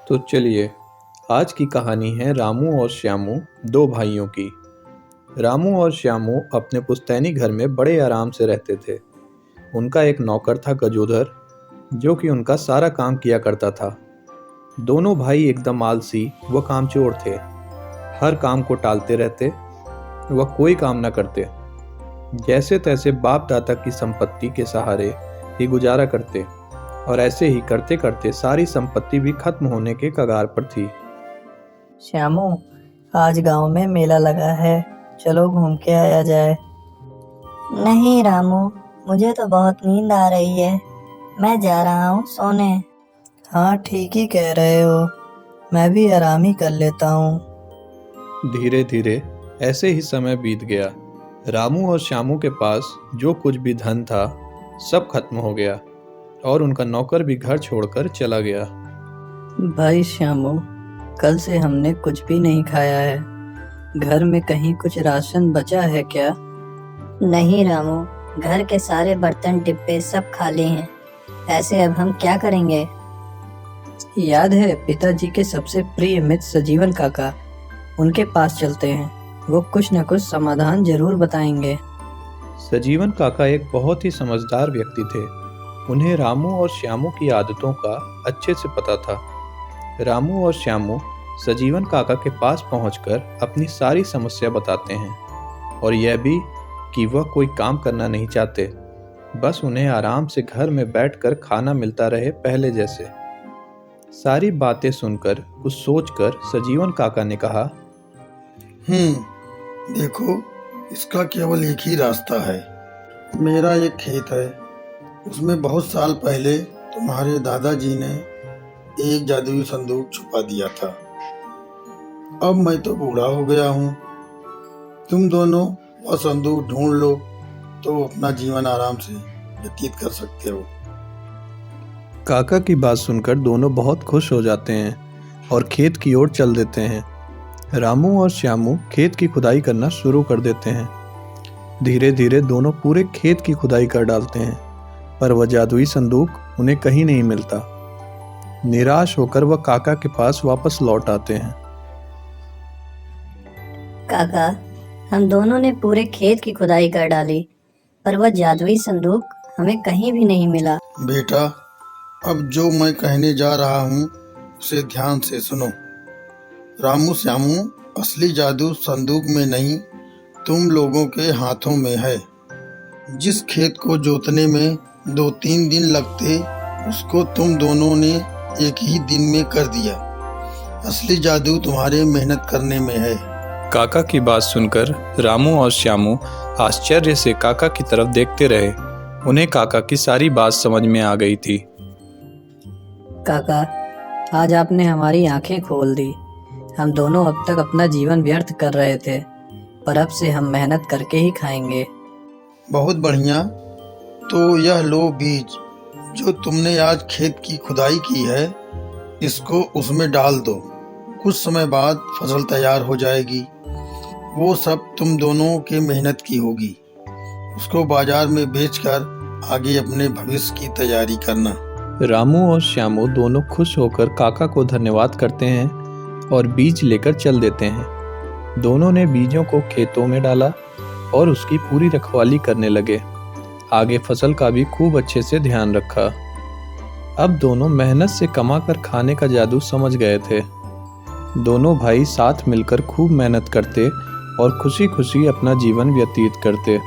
तो चलिए, आज की कहानी है रामू और श्यामू, दो भाइयों की। रामू और श्यामू अपने पुश्तैनी घर में बड़े आराम से रहते थे। उनका एक नौकर था गजोदर, जो कि उनका सारा काम किया करता था। दोनों भाई एकदम आलसी व कामचोर थे। हर काम को टालते रहते, वह कोई काम न करते। जैसे तैसे बाप दादा की संपत्ति के सहारे ही गुजारा करते, और ऐसे ही करते करते सारी संपत्ति भी खत्म होने के कगार पर थी। श्यामू, आज गांव में मेला लगा है, चलो घूम के आया जाए। नहीं रामू, मुझे तो बहुत नींद आ रही है। मैं जा रहा हूँ सोने। हाँ, ठीक ही कह रहे हो, मैं भी आराम ही कर लेता हूँ। धीरे धीरे ऐसे ही समय बीत गया। रामू और श्यामू के पास जो कुछ भी धन था सब खत्म हो गया, और उनका नौकर भी घर छोड़कर चला गया। भाई श्यामू, कल से हमने कुछ भी नहीं खाया है। घर में कहीं कुछ राशन बचा है क्या? नहीं रामू, घर के सारे बर्तन डिब्बे सब खाली हैं। ऐसे अब हम क्या करेंगे? याद है पिताजी के सबसे प्रिय मित्र सजीवन काका, उनके पास चलते हैं, वो कुछ न कुछ समाधान जरूर बताएंगे। सजीवन काका एक बहुत ही समझदार व्यक्ति थे। उन्हें रामू और श्यामू की आदतों का अच्छे से पता था। रामू और श्यामू सजीवन काका के पास पहुंचकर अपनी सारी समस्या बताते हैं, और यह भी कि वह कोई काम करना नहीं चाहते, बस उन्हें आराम से घर में बैठकर खाना मिलता रहे पहले जैसे। सारी बातें सुनकर कुछ सोचकर सजीवन काका ने कहा, देखो, इसका केवल एक ही रास्ता है। मेरा एक खेत है, उसमें बहुत साल पहले तुम्हारे दादाजी ने एक जादुई संदूक छुपा दिया था। अब मैं तो बूढ़ा हो गया हूँ, तुम दोनों वह संदूक ढूंढ लो तो अपना जीवन आराम से व्यतीत कर सकते हो। काका की बात सुनकर दोनों बहुत खुश हो जाते हैं और खेत की ओर चल देते हैं। रामू और श्यामू खेत की खुदाई करना शुरू कर देते हैं। धीरे धीरे दोनों पूरे खेत की खुदाई कर डालते हैं, पर वह जादुई संदूक उन्हें कहीं नहीं मिलता। निराश होकर वह काका के पास वापस लौट आते हैं। काका, हम दोनों ने पूरे खेत की खुदाई कर डाली, पर वह जादुई संदूक हमें कहीं भी नहीं मिला। बेटा, अब जो मैं कहने जा रहा हूँ उसे ध्यान से सुनो। रामू श्यामू, असली जादू संदूक में नहीं, तुम लोगों के हाथों में है। जिस खेत को जोतने में 2-3 दिन लगते, उसको तुम दोनों ने एक ही दिन में कर दिया। असली जादू तुम्हारे मेहनत करने में है। काका की बात सुनकर रामू और श्यामू आश्चर्य से काका की तरफ देखते रहे। उन्हें काका की सारी बात समझ में आ गई थी। काका, आज आपने हमारी आंखें खोल दी। हम दोनों अब तक अपना जीवन व्यर्थ कर रहे थे, पर अब से हम मेहनत करके ही खाएंगे। बहुत बढ़िया, तो यह लो बीज जो तुमने आज खेत की खुदाई की है, इसको उसमें डाल दो। कुछ समय बाद फसल तैयार हो जाएगी। वो सब तुम दोनों के मेहनत की होगी। उसको बाजार में बेचकर आगे अपने भविष्य की तैयारी करना। रामू और श्यामू दोनों खुश होकर काका को धन्यवाद करते हैं और बीज लेकर चल देते हैं। दोनों ने बीजों को खेतों में डाला और उसकी पूरी रखवाली करने लगे। आगे फसल का भी खूब अच्छे से ध्यान रखा। अब दोनों मेहनत से कमाकर खाने का जादू समझ गए थे। दोनों भाई साथ मिलकर खूब मेहनत करते और खुशी खुशी अपना जीवन व्यतीत करते।